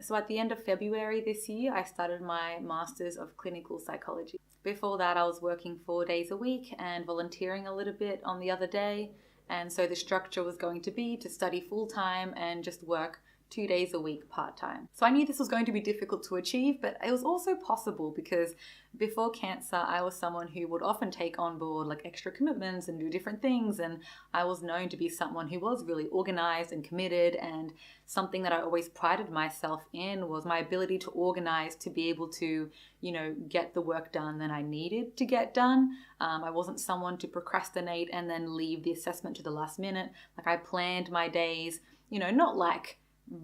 So at the end of February this year, I started my Masters of Clinical Psychology. Before that, I was working 4 days a week and volunteering a little bit on the other day. And so the structure was going to be to study full-time and just work 2 days a week part-time. So I knew this was going to be difficult to achieve, but it was also possible because before cancer, I was someone who would often take on board like extra commitments and do different things. And I was known to be someone who was really organized and committed. And something that I always prided myself in was my ability to organize, to be able to, get the work done that I needed to get done. I wasn't someone to procrastinate and then leave the assessment to the last minute. Like I planned my days, not like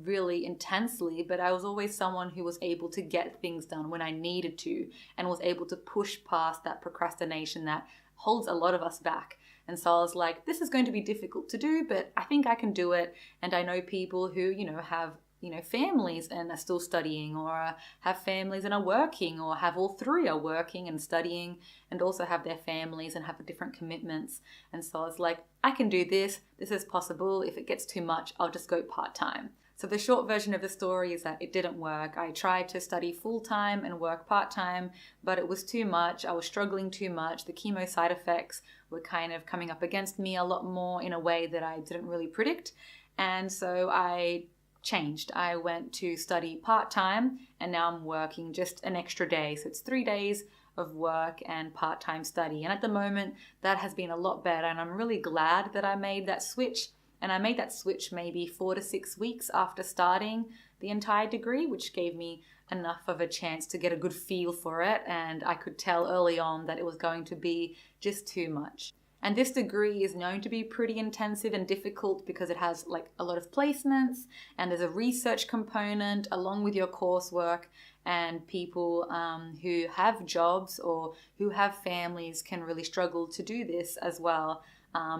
really intensely, but I was always someone who was able to get things done when I needed to and was able to push past that procrastination that holds a lot of us back. And so I was like, this is going to be difficult to do, but I think I can do it. And I know people who, have families and are still studying, or have families and are working, or have all three, are working and studying and also have their families and have different commitments. And so I was like, I can do this. This is possible. If it gets too much, I'll just go part-time. So the short version of the story is that it didn't work. I tried to study full-time and work part-time, but it was too much. I was struggling too much. The chemo side effects were kind of coming up against me a lot more in a way that I didn't really predict. And so I changed. I went to study part-time, and now I'm working just an extra day. So it's 3 days of work and part-time study. And at the moment, that has been a lot better. And I'm really glad that I made that switch. And I made that switch maybe 4 to 6 weeks after starting the entire degree, which gave me enough of a chance to get a good feel for it. And I could tell early on that it was going to be just too much. And this degree is known to be pretty intensive and difficult because it has like a lot of placements, and there's a research component along with your coursework. And people who have jobs or who have families can really struggle to do this as well.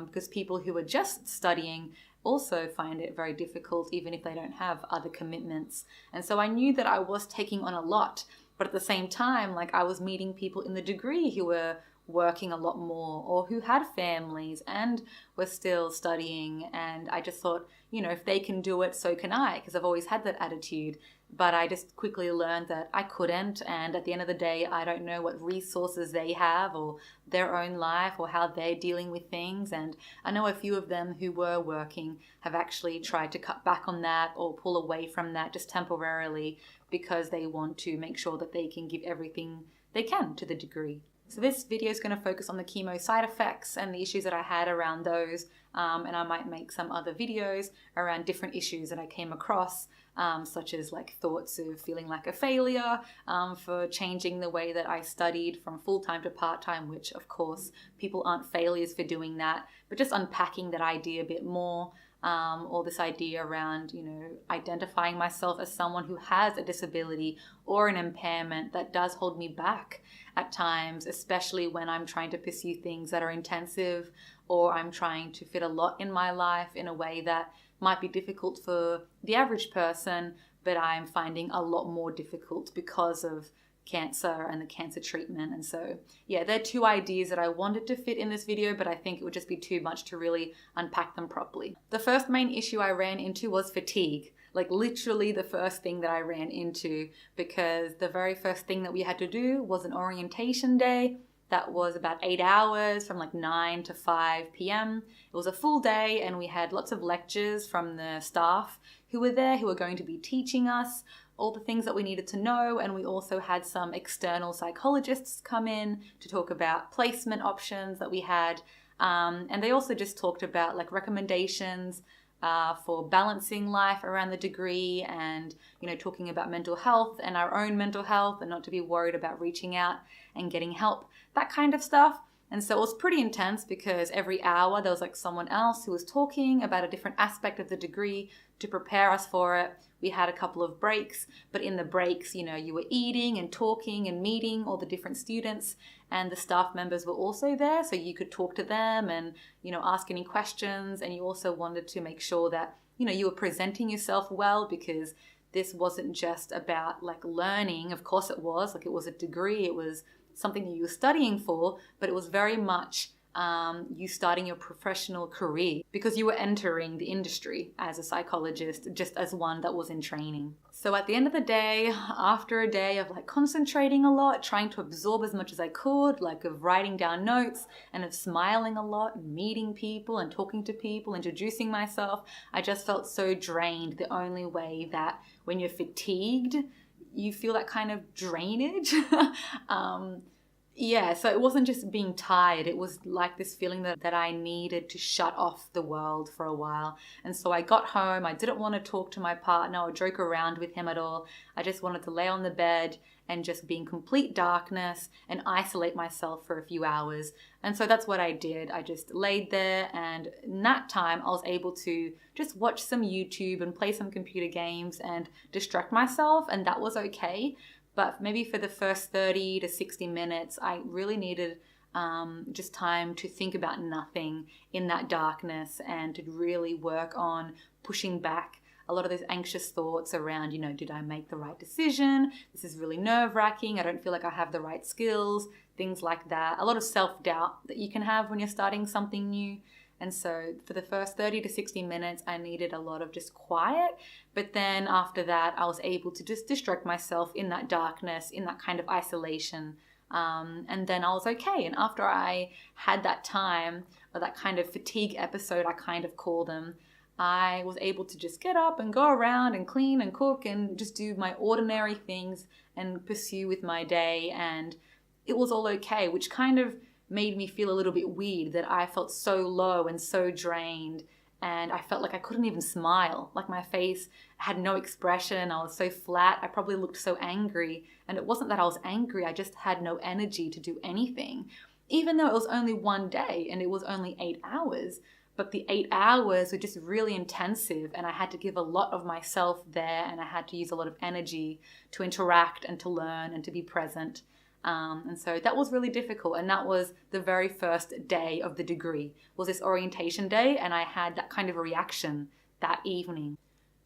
Because people who are just studying also find it very difficult, even if they don't have other commitments. And so I knew that I was taking on a lot, but at the same time, like I was meeting people in the degree who were working a lot more, or who had families and were still studying. And I just thought, if they can do it, so can I, because I've always had that attitude. But I just quickly learned that I couldn't. And at the end of the day, I don't know what resources they have or their own life or how they're dealing with things. And I know a few of them who were working have actually tried to cut back on that or pull away from that just temporarily because they want to make sure that they can give everything they can to the degree. So this video is going to focus on the chemo side effects and the issues that I had around those. And I might make some other videos around different issues that I came across, such as like thoughts of feeling like a failure for changing the way that I studied from full-time to part-time, which of course people aren't failures for doing that, but just unpacking that idea a bit more. Or this idea around, identifying myself as someone who has a disability or an impairment that does hold me back at times, especially when I'm trying to pursue things that are intensive, or I'm trying to fit a lot in my life in a way that might be difficult for the average person, but I'm finding a lot more difficult because of cancer and the cancer treatment. And so, they're two ideas that I wanted to fit in this video, but I think it would just be too much to really unpack them properly. The first main issue I ran into was fatigue. Like literally the first thing that I ran into, because the very first thing that we had to do was an orientation day. That was about 8 hours from like 9 to 5 p.m. It was a full day, and we had lots of lectures from the staff who were there, who were going to be teaching us all the things that we needed to know. And we also had some external psychologists come in to talk about placement options that we had. And they also just talked about like recommendations for balancing life around the degree, and talking about mental health and our own mental health, and not to be worried about reaching out and getting help, that kind of stuff. And so it was pretty intense because every hour there was like someone else who was talking about a different aspect of the degree to prepare us for it. We had a couple of breaks, but in the breaks, you were eating and talking and meeting all the different students, and the staff members were also there, so you could talk to them and, ask any questions. And you also wanted to make sure that, you were presenting yourself well, because this wasn't just about like learning. Of course it was, like it was a degree, it was something that you were studying for, but it was very much you starting your professional career, because you were entering the industry as a psychologist, just as one that was in training. So at the end of the day, after a day of like concentrating a lot, trying to absorb as much as I could, like of writing down notes and of smiling a lot and meeting people and talking to people, introducing myself, I just felt so drained. The only way that when you're fatigued, you feel that kind of drainage. Yeah, so it wasn't just being tired. It was like this feeling that I needed to shut off the world for a while. And so I got home. I didn't want to talk to my partner or joke around with him at all. I just wanted to lay on the bed and just be in complete darkness and isolate myself for a few hours. And so that's what I did. I just laid there, and in that time I was able to just watch some YouTube and play some computer games and distract myself, and that was okay. But maybe for the first 30 to 60 minutes, I really needed just time to think about nothing in that darkness and to really work on pushing back a lot of those anxious thoughts around, did I make the right decision? This is really nerve-wracking. I don't feel like I have the right skills, things like that. A lot of self-doubt that you can have when you're starting something new. And so for the first 30 to 60 minutes, I needed a lot of just quiet. But then after that, I was able to just distract myself in that darkness, in that kind of isolation. And then I was okay. And after I had that time, or that kind of fatigue episode, I kind of call them, I was able to just get up and go around and clean and cook and just do my ordinary things and pursue with my day. And it was all okay, which kind of made me feel a little bit weird that I felt so low and so drained, and I felt like I couldn't even smile. Like my face had no expression. I was so flat. I probably looked so angry, and it wasn't that I was angry. I just had no energy to do anything, even though it was only one day and it was only 8 hours. But the 8 hours were just really intensive, and I had to give a lot of myself there, and I had to use a lot of energy to interact and to learn and to be present. And so that was really difficult. And that was the very first day of the degree, was this orientation day. And I had that kind of a reaction that evening.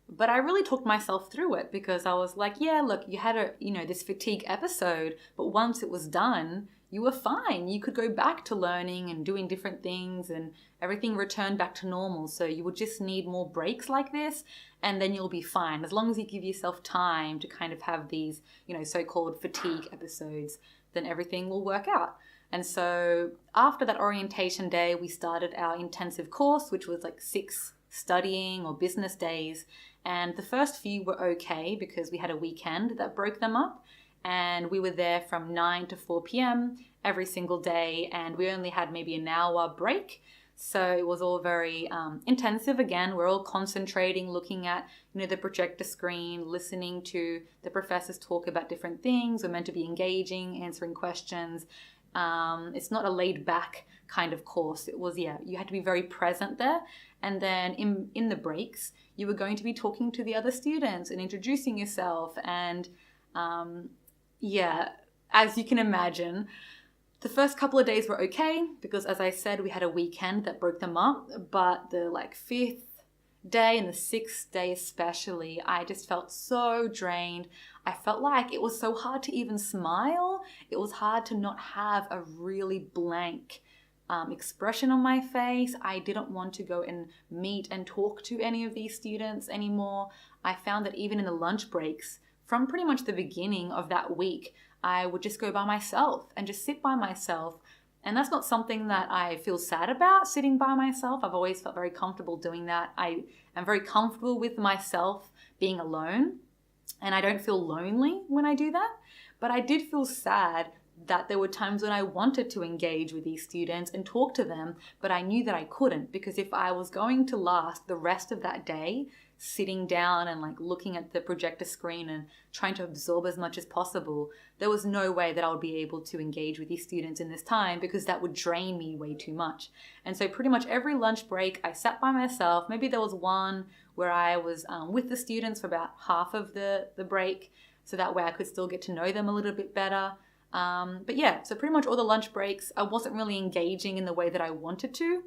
But I really talked myself through it, because I was like, yeah, look, you had this fatigue episode, but once it was done, you were fine. You could go back to learning and doing different things, and everything returned back to normal. So you would just need more breaks like this, and then you'll be fine. As long as you give yourself time to kind of have these, so-called fatigue episodes, then everything will work out. And so after that orientation day, we started our intensive course, which was like 6 studying or business days. And the first few were okay because we had a weekend that broke them up. And we were there from 9 to 4 p.m. every single day, and we only had maybe an hour break. So it was all very intensive. Again, we're all concentrating, looking at the projector screen, listening to the professors talk about different things. We're meant to be engaging, answering questions. It's not a laid back kind of course. It was, you had to be very present there. And then in the breaks, you were going to be talking to the other students and introducing yourself. And as you can imagine, the first couple of days were okay because, as I said, we had a weekend that broke them up. But the 5th day and the 6th day especially, I just felt so drained. I felt like it was so hard to even smile. It was hard to not have a really blank expression on my face. I didn't want to go and meet and talk to any of these students anymore. I found that even in the lunch breaks, from pretty much the beginning of that week, I would just go by myself and just sit by myself. And that's not something that I feel sad about, sitting by myself. I've always felt very comfortable doing that. I am very comfortable with myself being alone, and I don't feel lonely when I do that. But I did feel sad that there were times when I wanted to engage with these students and talk to them, but I knew that I couldn't, because if I was going to last the rest of that day sitting down and looking at the projector screen and trying to absorb as much as possible, there was no way that I would be able to engage with these students in this time, because that would drain me way too much. And so pretty much every lunch break I sat by myself. Maybe there was one where I was with the students for about half of the break, so that way I could still get to know them a little bit better. So pretty much all the lunch breaks, I wasn't really engaging in the way that I wanted to.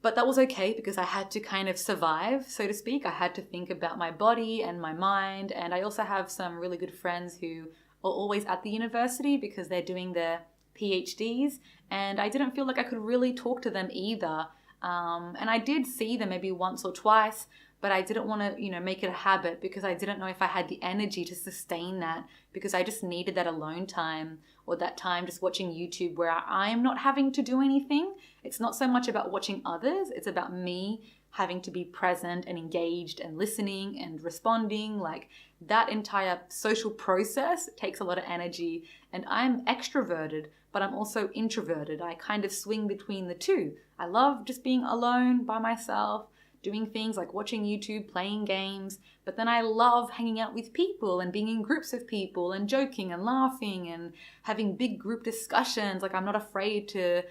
But that was okay, because I had to kind of survive, so to speak. I had to think about my body and my mind. And I also have some really good friends who are always at the university because they're doing their PhDs, and I didn't feel like I could really talk to them either. And I did see them maybe once or twice, but I didn't want to, make it a habit because I didn't know if I had the energy to sustain that, because I just needed that alone time, or that time just watching YouTube where I'm not having to do anything. It's not so much about watching others, it's about me having to be present and engaged and listening and responding. Like, that entire social process takes a lot of energy, and I'm extroverted, but I'm also introverted. I kind of swing between the two. I love just being alone by myself, doing things like watching YouTube, playing games, but then I love hanging out with people and being in groups of people and joking and laughing and having big group discussions. Like, I'm not afraid to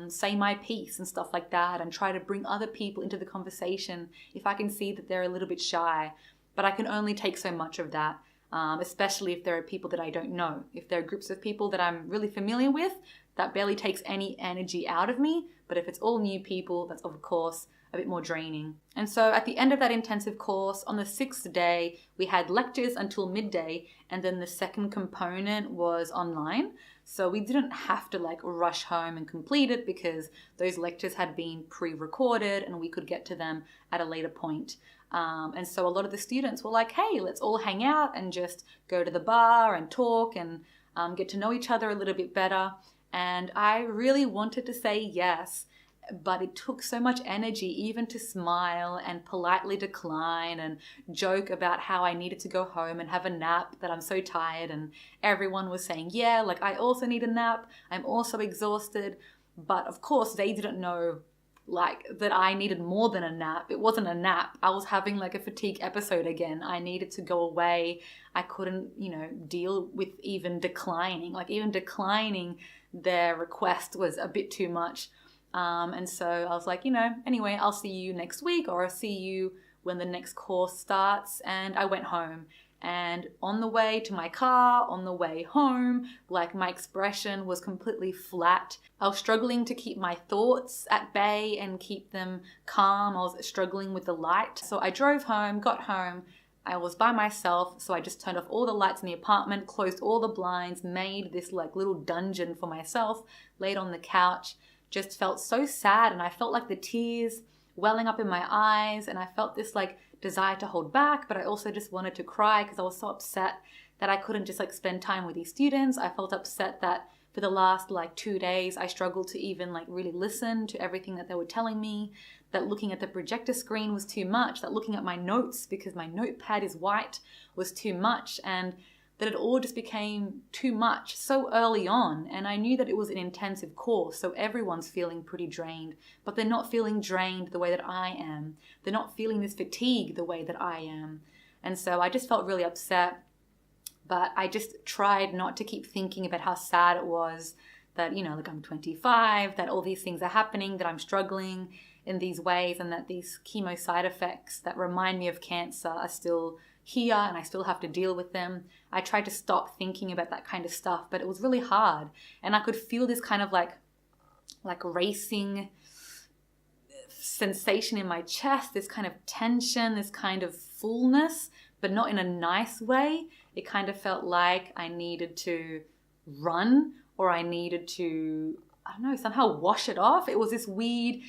say my piece and stuff like that, and try to bring other people into the conversation if I can see that they're a little bit shy. But I can only take so much of that, especially if there are people that I don't know. If there are groups of people that I'm really familiar with, that barely takes any energy out of me. But if it's all new people, that's of course a bit more draining. And so at the end of that intensive course, on the 6th day, we had lectures until midday, and then the second component was online. So we didn't have to rush home and complete it, because those lectures had been pre-recorded and we could get to them at a later point. And so a lot of the students were like, hey, let's all hang out and just go to the bar and talk and get to know each other a little bit better. And I really wanted to say yes, but it took so much energy even to smile and politely decline and joke about how I needed to go home and have a nap, that I'm so tired. And everyone was saying, yeah, I also need a nap. I'm also exhausted. But of course, they didn't know that I needed more than a nap. It wasn't a nap. I was having a fatigue episode again. I needed to go away. I couldn't, deal with even declining. Even declining their request was a bit too much. And so I was like, anyway, I'll see you next week, or I'll see you when the next course starts. And I went home. And on the way to my car, on the way home, my expression was completely flat. I was struggling to keep my thoughts at bay and keep them calm. I was struggling with the light. So I drove home, got home. I was by myself, so I just turned off all the lights in the apartment, closed all the blinds, made this little dungeon for myself, laid on the couch. Just felt so sad, and I felt the tears welling up in my eyes, and I felt this desire to hold back, but I also just wanted to cry because I was so upset that I couldn't just spend time with these students. I felt upset that for the last 2 days I struggled to even really listen to everything that they were telling me, that looking at the projector screen was too much, that looking at my notes, because my notepad is white, was too much, and that it all just became too much so early on. And I knew that it was an intensive course, so everyone's feeling pretty drained, but they're not feeling drained the way that I am. They're not feeling this fatigue the way that I am. And so I just felt really upset, but I just tried not to keep thinking about how sad it was that, I'm 25, that all these things are happening, that I'm struggling in these ways, and that these chemo side effects that remind me of cancer are still here and I still have to deal with them. I tried to stop thinking about that kind of stuff, but it was really hard. And I could feel this kind of racing sensation in my chest, this kind of tension, this kind of fullness, but not in a nice way. It kind of felt like I needed to run, or I needed to, somehow wash it off. It was this weird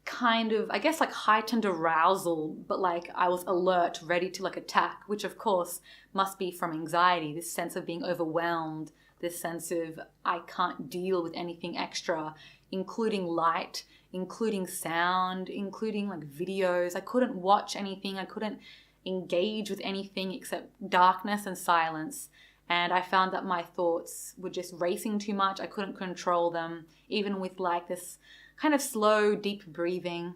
kind of, heightened arousal, but I was alert, ready to attack, which of course must be from anxiety, this sense of being overwhelmed, this sense of I can't deal with anything extra, including light, including sound, including videos. I couldn't watch anything. I couldn't engage with anything except darkness and silence. And I found that my thoughts were just racing too much. I couldn't control them, even with this kind of slow, deep breathing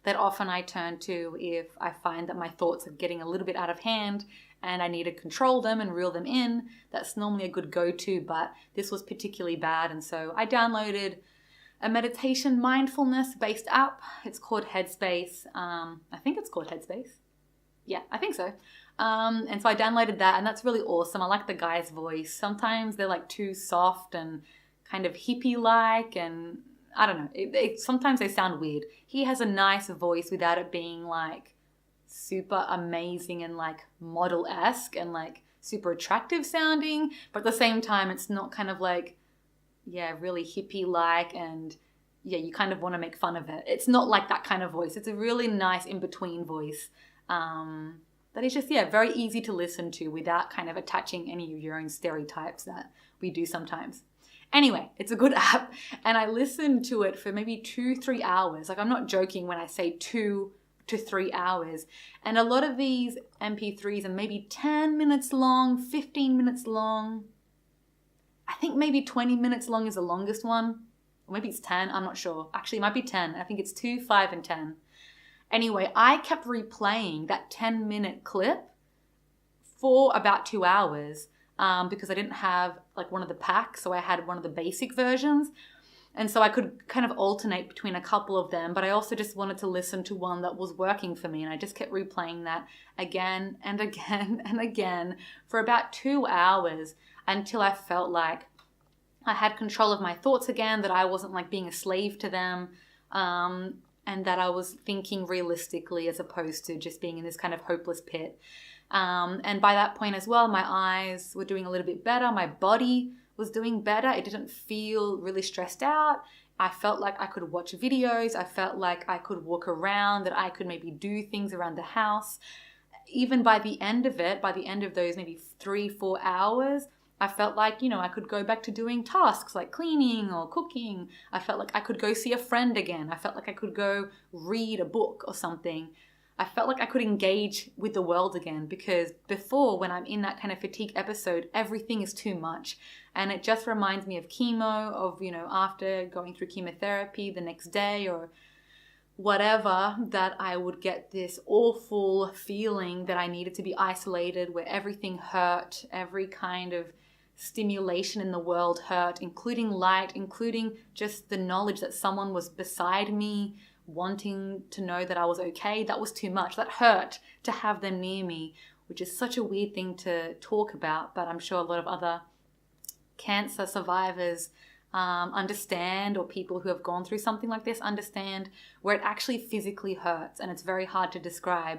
that often I turn to if I find that my thoughts are getting a little bit out of hand and I need to control them and reel them in. That's normally a good go-to, but this was particularly bad. And so I downloaded a meditation mindfulness-based app. It's called Headspace. I think it's called Headspace. Yeah, I think so. And so I downloaded that, and that's really awesome. I like the guy's voice. Sometimes they're too soft and kind of hippie-like, and I don't know. Sometimes they sound weird. He has a nice voice without it being super amazing and model-esque and super attractive sounding, but at the same time it's not kind of really hippie-like, and you kind of want to make fun of it. It's not like that kind of voice. It's a really nice in-between voice that is just, very easy to listen to without kind of attaching any of your own stereotypes that we do sometimes. Anyway, it's a good app, and I listened to it for maybe 2-3 hours. Like, I'm not joking when I say 2 to 3 hours. And a lot of these MP3s are maybe 10 minutes long, 15 minutes long. I think maybe 20 minutes long is the longest one. Or maybe it's 10, I'm not sure. Actually, it might be 10. I think it's 2, 5, and 10. Anyway, I kept replaying that 10-minute clip for about 2 hours because I didn't have like one of the packs, so I had one of the basic versions. And so I could kind of alternate between a couple of them, but I also just wanted to listen to one that was working for me. And I just kept replaying that again and again and again for about 2 hours until I felt like I had control of my thoughts again, that I wasn't like being a slave to them, and that I was thinking realistically as opposed to just being in this kind of hopeless pit. And by that point as well, my eyes were doing a little bit better. My body was doing better. It didn't feel really stressed out. I felt like I could watch videos. I felt like I could walk around, that I could maybe do things around the house. Even by the end of it, by the end of those maybe 3-4 hours, I felt like, I could go back to doing tasks like cleaning or cooking. I felt like I could go see a friend again. I felt like I could go read a book or something. I felt like I could engage with the world again, because before, when I'm in that kind of fatigue episode, everything is too much. And it just reminds me of chemo, of, after going through chemotherapy the next day or whatever, that I would get this awful feeling that I needed to be isolated, where everything hurt, every kind of stimulation in the world hurt, including light, including just the knowledge that someone was beside me, wanting to know that I was okay. That was too much. That hurt to have them near me, which is such a weird thing to talk about, but I'm sure a lot of other cancer survivors understand, or people who have gone through something like this understand, where it actually physically hurts and it's very hard to describe.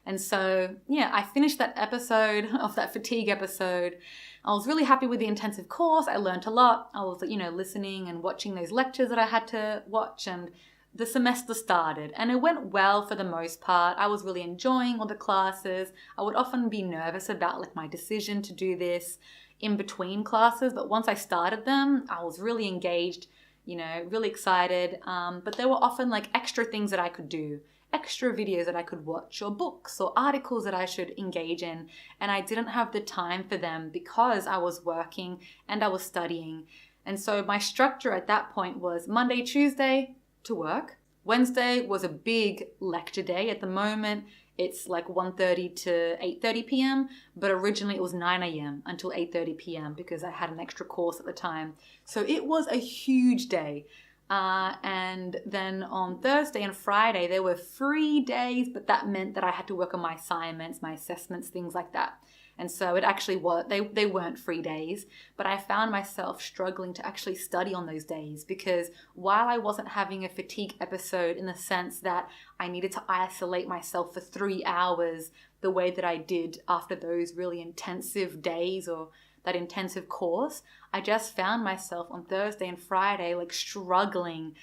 And so, I finished that episode of that fatigue episode. I was really happy with the intensive course. I learned a lot. I was, listening and watching those lectures that I had to watch, and the semester started, and it went well for the most part. I was really enjoying all the classes. I would often be nervous about like my decision to do this in between classes, but once I started them, I was really engaged, really excited. But there were often like extra things that I could do, extra videos that I could watch, or books or articles that I should engage in, and I didn't have the time for them because I was working and I was studying. And so my structure at that point was Monday, Tuesday to work. Wednesday was a big lecture day. At the moment, it's like 1:30 to 8:30 p.m., but originally it was 9 a.m. until 8:30 p.m. because I had an extra course at the time. So it was a huge day. And then on Thursday and Friday, there were free days, but that meant that I had to work on my assignments, my assessments, things like that. And so it actually was, they weren't free days, but I found myself struggling to actually study on those days, because while I wasn't having a fatigue episode in the sense that I needed to isolate myself for 3 hours the way that I did after those really intensive days or that intensive course, I just found myself on Thursday and Friday like struggling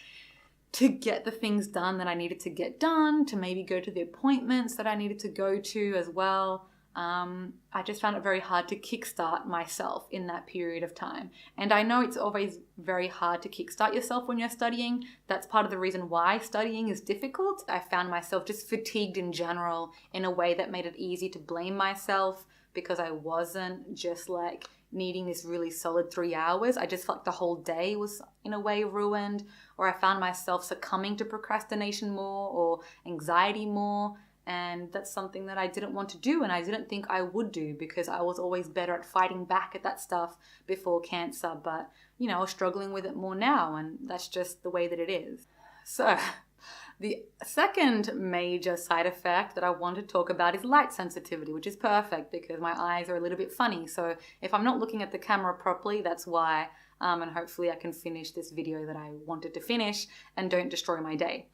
to get the things done that I needed to get done, to maybe go to the appointments that I needed to go to as well. I just found it very hard to kickstart myself in that period of time. And I know it's always very hard to kickstart yourself when you're studying. That's part of the reason why studying is difficult. I found myself just fatigued in general in a way that made it easy to blame myself, because I wasn't just like needing this really solid 3 hours. I just felt like the whole day was in a way ruined, or I found myself succumbing to procrastination more or anxiety more. And that's something that I didn't want to do, and I didn't think I would do, because I was always better at fighting back at that stuff before cancer. But, I was struggling with it more now, and that's just the way that it is. So the second major side effect that I want to talk about is light sensitivity, which is perfect because my eyes are a little bit funny. So if I'm not looking at the camera properly, that's why. And hopefully I can finish this video that I wanted to finish and don't destroy my day.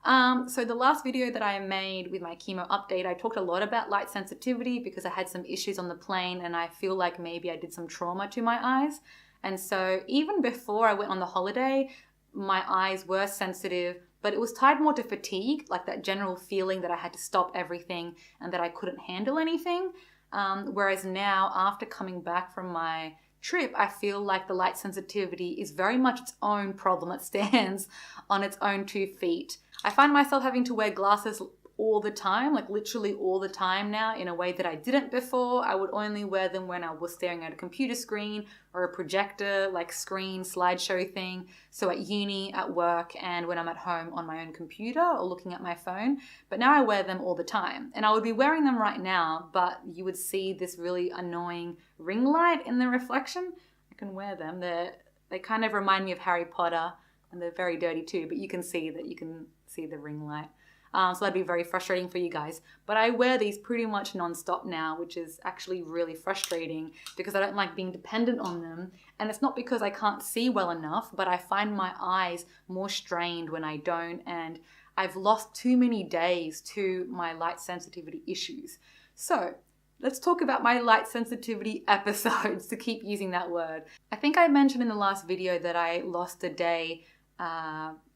So the last video that I made with my chemo update, I talked a lot about light sensitivity because I had some issues on the plane, and I feel like maybe I did some trauma to my eyes. And so even before I went on the holiday, my eyes were sensitive, but it was tied more to fatigue, like that general feeling that I had to stop everything and that I couldn't handle anything. Whereas now, after coming back from my trip, I feel like the light sensitivity is very much its own problem. It stands on its own 2 feet. I find myself having to wear glasses all the time, like literally all the time now, in a way that I didn't before. I would only wear them when I was staring at a computer screen or a projector, like screen slideshow thing. So at uni, at work, and when I'm at home on my own computer or looking at my phone. But now I wear them all the time. And I would be wearing them right now, but you would see this really annoying ring light in the reflection. I can wear them. They kind of remind me of Harry Potter, and they're very dirty too, but you can see the ring light. So that'd be very frustrating for you guys. But I wear these pretty much non-stop now, which is actually really frustrating because I don't like being dependent on them. And it's not because I can't see well enough, but I find my eyes more strained when I don't. And I've lost too many days to my light sensitivity issues. So let's talk about my light sensitivity episodes, to keep using that word. I think I mentioned in the last video that I lost a day,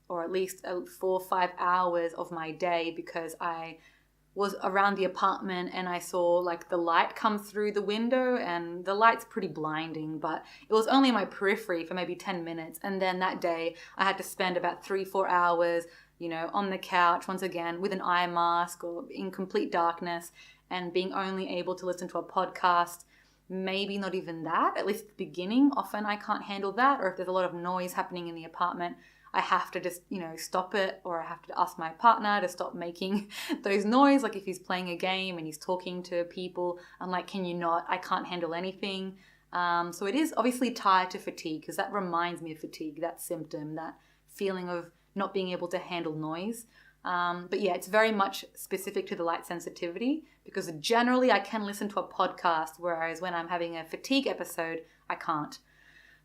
or at least 4 or 5 hours of my day, because I was around the apartment and I saw like the light come through the window, and the light's pretty blinding, but it was only my periphery for maybe 10 minutes. And then that day I had to spend about 3-4 hours, on the couch once again with an eye mask or in complete darkness, and being only able to listen to a podcast. Maybe not even that, at least at the beginning. Often I can't handle that, or if there's a lot of noise happening in the apartment, I have to just, stop it, or I have to ask my partner to stop making those noise. Like if he's playing a game and he's talking to people, I'm like, can you not? I can't handle anything. So it is obviously tied to fatigue, because that reminds me of fatigue, that symptom, that feeling of not being able to handle noise. But yeah, it's very much specific to the light sensitivity, because generally I can listen to a podcast, whereas when I'm having a fatigue episode, I can't.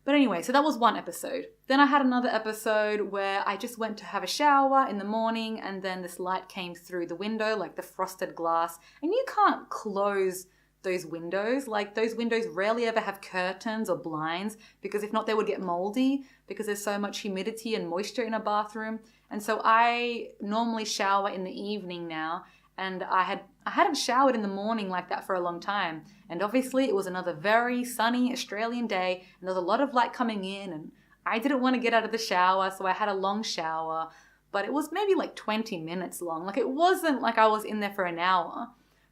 But anyway, so that was one episode. Then I had another episode where I just went to have a shower in the morning, and then this light came through the window, like the frosted glass. And you can't close those windows. Like those windows rarely ever have curtains or blinds, because if not, they would get moldy because there's so much humidity and moisture in a bathroom. And so I normally shower in the evening now, and I hadn't showered in the morning like that for a long time. And obviously it was another very sunny Australian day, and there was a lot of light coming in, and I didn't want to get out of the shower, so I had a long shower, but it was maybe like 20 minutes long. Like it wasn't like I was in there for an hour.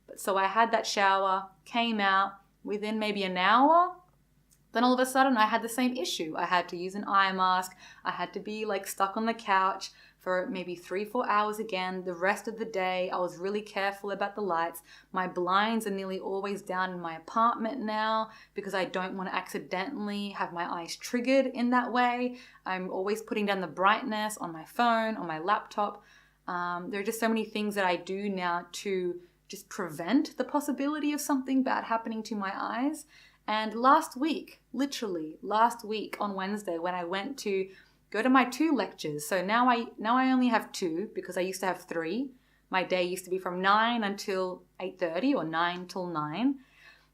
But so I had that shower, came out within maybe an hour. Then all of a sudden I had the same issue. I had to use an eye mask. I had to be like stuck on the couch for maybe 3-4 hours again. The rest of the day, I was really careful about the lights. My blinds are nearly always down in my apartment now, because I don't want to accidentally have my eyes triggered in that way. I'm always putting down the brightness on my phone, on my laptop. There are just so many things that I do now to just prevent the possibility of something bad happening to my eyes. And last week, literally last week on Wednesday, when I went to go to my 2 lectures. So now I only have 2, because I used to have 3. My day used to be from 9 until 8:30 or 9 till 9.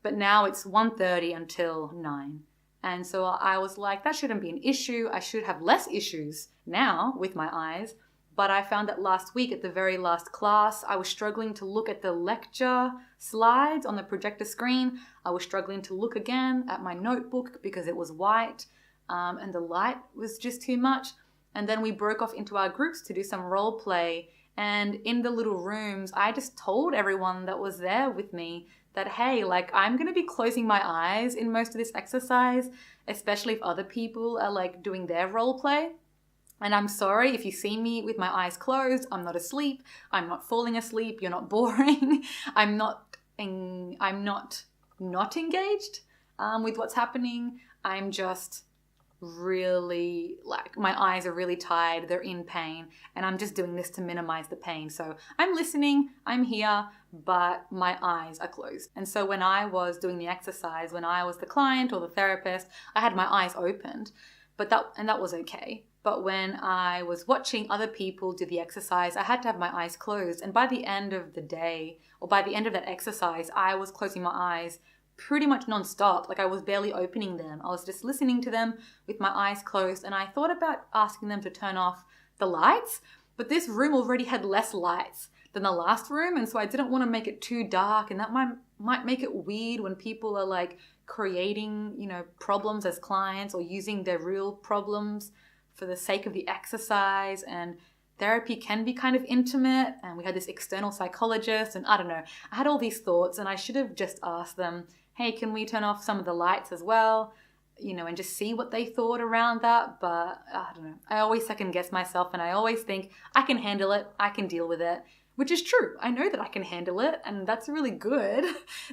But now it's 1:30 until 9. And so I was like, that shouldn't be an issue. I should have less issues now with my eyes. But I found that last week at the very last class, I was struggling to look at the lecture slides on the projector screen. I was struggling to look again at my notebook because it was white, and the light was just too much. And then we broke off into our groups to do some role play. And in the little rooms, I just told everyone that was there with me that, hey, like I'm going to be closing my eyes in most of this exercise, especially if other people are like doing their role play. And I'm sorry if you see me with my eyes closed. I'm not asleep. I'm not falling asleep. You're not boring. I'm not engaged with what's happening. I'm just really like, my eyes are really tired. They're in pain. And I'm just doing this to minimize the pain. So I'm listening. I'm here. But my eyes are closed. And so when I was doing the exercise, when I was the client or the therapist, I had my eyes opened. But that was okay. But when I was watching other people do the exercise, I had to have my eyes closed. And by the end of the day, or by the end of that exercise, I was closing my eyes pretty much non-stop. Like I was barely opening them. I was just listening to them with my eyes closed, and I thought about asking them to turn off the lights, but this room already had less lights than the last room, and so I didn't want to make it too dark, and that might make it weird when people are like creating, problems as clients or using their real problems for the sake of the exercise. And therapy can be kind of intimate, and we had this external psychologist, and I don't know, I had all these thoughts, and I should have just asked them, hey, can we turn off some of the lights as well? And just see what they thought around that. But I don't know, I always second guess myself, and I always think I can handle it, I can deal with it, which is true. I know that I can handle it, and that's really good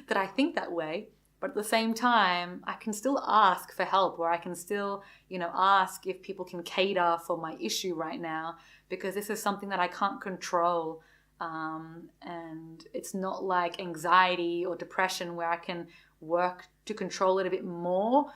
that I think that way. But at the same time, I can still ask for help, or I can still, ask if people can cater for my issue right now, because this is something that I can't control. And it's not like anxiety or depression where I can work to control it a bit more,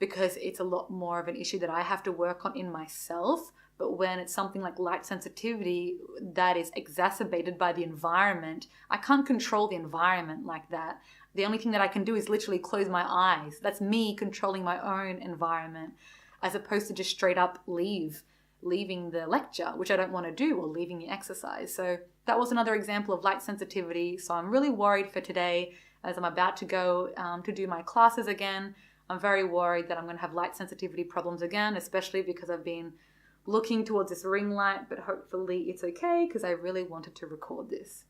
because it's a lot more of an issue that I have to work on in myself. But when it's something like light sensitivity that is exacerbated by the environment, I can't control the environment like that. The only thing that I can do is literally close my eyes. That's me controlling my own environment, as opposed to just straight up leaving the lecture, which I don't want to do, or leaving the exercise. So that was another example of light sensitivity. So I'm really worried for today, as I'm about to go to do my classes again. I'm very worried that I'm going to have light sensitivity problems again, especially because I've been looking towards this ring light, but hopefully it's okay, because I really wanted to record this.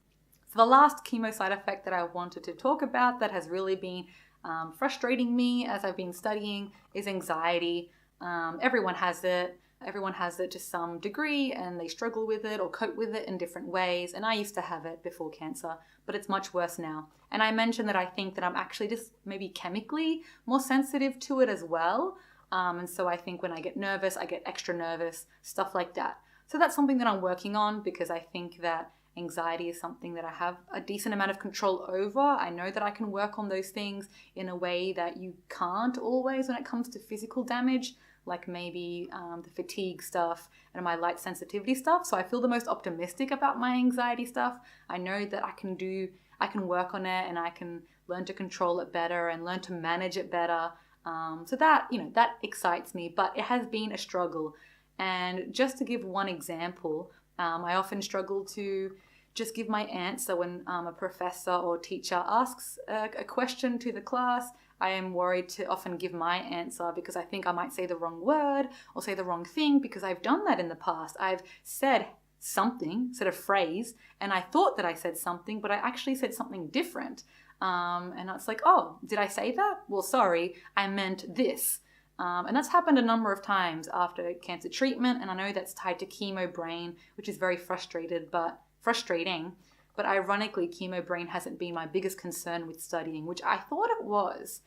So the last chemo side effect that I wanted to talk about that has really been frustrating me as I've been studying is anxiety. Everyone has it. Everyone has it to some degree, and they struggle with it or cope with it in different ways. And I used to have it before cancer, but it's much worse now. And I mentioned that I think that I'm actually just maybe chemically more sensitive to it as well. And so I think when I get nervous, I get extra nervous, stuff like that. So that's something that I'm working on, because I think that anxiety is something that I have a decent amount of control over. I know that I can work on those things in a way that you can't always when it comes to physical damage, like maybe the fatigue stuff and my light sensitivity stuff. So I feel the most optimistic about my anxiety stuff. I know that I can work on it, and I can learn to control it better and learn to manage it better. So that excites me, but it has been a struggle. And just to give one example, I often struggle to just give my answer when a professor or teacher asks a question to the class. I am worried to often give my answer, because I think I might say the wrong word or say the wrong thing, because I've done that in the past. I've said a phrase, and I thought that I said something, but I actually said something different. And it's like, oh, did I say that? Well, sorry, I meant this. And that's happened a number of times after cancer treatment, and I know that's tied to chemo brain, which is very frustrating. But ironically, chemo brain hasn't been my biggest concern with studying, which I thought it was.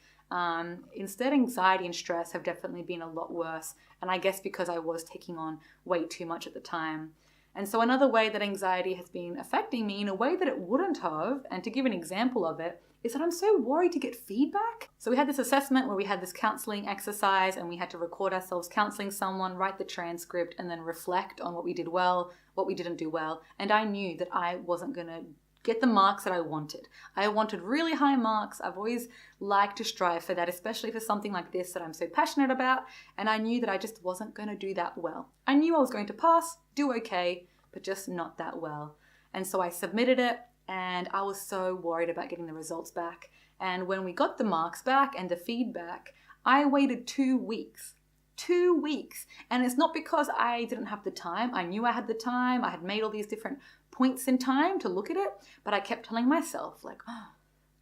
Instead, anxiety and stress have definitely been a lot worse, and I guess because I was taking on way too much at the time. And so another way that anxiety has been affecting me in a way that it wouldn't have, and to give an example of it, is that I'm so worried to get feedback. So we had this assessment where we had this counseling exercise, and we had to record ourselves counseling someone, write the transcript, and then reflect on what we did well, what we didn't do well. And I knew that I wasn't going to get the marks that I wanted. I wanted really high marks. I've always liked to strive for that, especially for something like this that I'm so passionate about. And I knew that I just wasn't going to do that well. I knew I was going to pass, do okay, but just not that well. And so I submitted it, and I was so worried about getting the results back. And when we got the marks back and the feedback, I waited 2 weeks. 2 weeks. And it's not because I didn't have the time. I knew I had the time. I had made all these different points in time to look at it, but I kept telling myself, like, oh,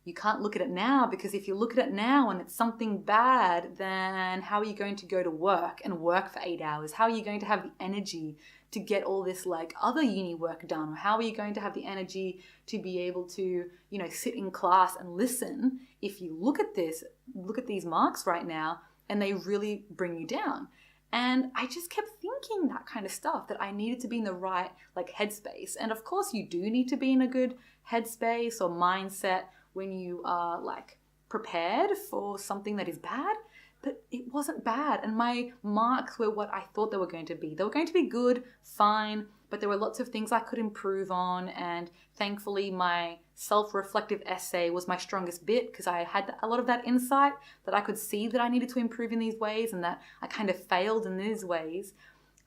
you can't look at it now, because if you look at it now and it's something bad, then how are you going to go to work and work for 8 hours? How are you going to have the energy to get all this like other uni work done? Or how are you going to have the energy to be able to, sit in class and listen if you look at these marks right now and they really bring you down? And I just kept thinking that kind of stuff, that I needed to be in the right headspace. And of course you do need to be in a good headspace or mindset when you are prepared for something that is bad. But it wasn't bad, and my marks were what I thought they were going to be. They were going to be good, fine, but there were lots of things I could improve on, and thankfully my self-reflective essay was my strongest bit because I had a lot of that insight that I could see that I needed to improve in these ways and that I kind of failed in these ways.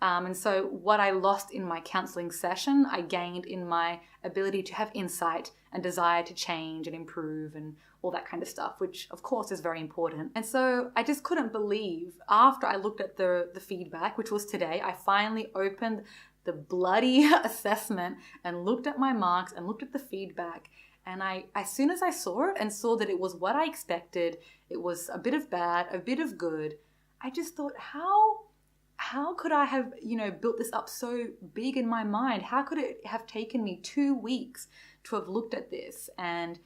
And so what I lost in my counseling session, I gained in my ability to have insight and desire to change and improve and all that kind of stuff, which of course is very important. And so I just couldn't believe, after I looked at the feedback, which was today, I finally opened the bloody assessment and looked at my marks and looked at the feedback. And as soon as I saw it and saw that it was what I expected, it was a bit of bad, a bit of good, I just thought, how could I have, built this up so big in my mind? How could it have taken me 2 weeks to have looked at this? And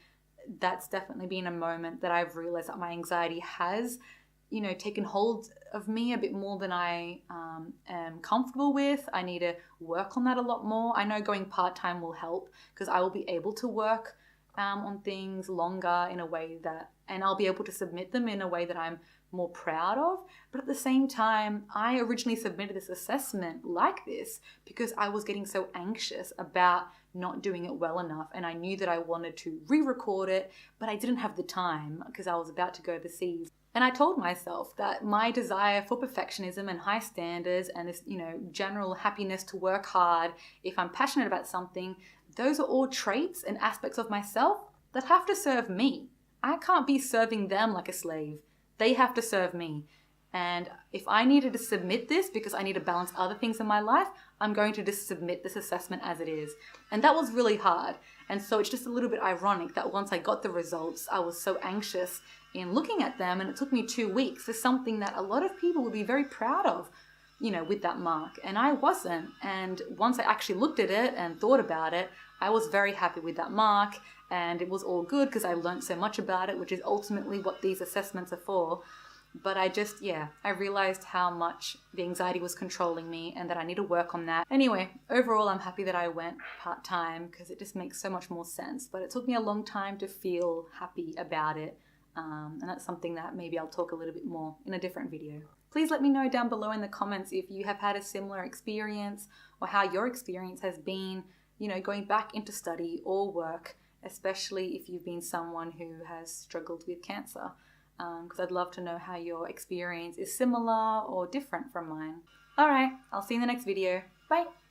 that's definitely been a moment that I've realized that my anxiety has, taken hold of me a bit more than I am comfortable with. I need to work on that a lot more. I know going part-time will help because I will be able to work on things longer in a way and I'll be able to submit them in a way that I'm more proud of. But at the same time, I originally submitted this assessment like this because I was getting so anxious about not doing it well enough, and I knew that I wanted to re-record it, but I didn't have the time because I was about to go overseas. And I told myself that my desire for perfectionism and high standards and this, general happiness to work hard, if I'm passionate about something, those are all traits and aspects of myself that have to serve me. I can't be serving them like a slave. They have to serve me. And if I needed to submit this because I need to balance other things in my life, I'm going to just submit this assessment as it is. And that was really hard. And so it's just a little bit ironic that once I got the results, I was so anxious in looking at them, and it took me 2 weeks for something that a lot of people would be very proud of, with that mark. And I wasn't. And once I actually looked at it and thought about it, I was very happy with that mark, and it was all good because I learned so much about it, which is ultimately what these assessments are for. But I realized how much the anxiety was controlling me and that I need to work on that. Anyway, overall, I'm happy that I went part-time because it just makes so much more sense. But it took me a long time to feel happy about it. And that's something that maybe I'll talk a little bit more in a different video. Please let me know down below in the comments if you have had a similar experience or how your experience has been, going back into study or work, especially if you've been someone who has struggled with cancer. Because I'd love to know how your experience is similar or different from mine. All right, I'll see you in the next video. Bye.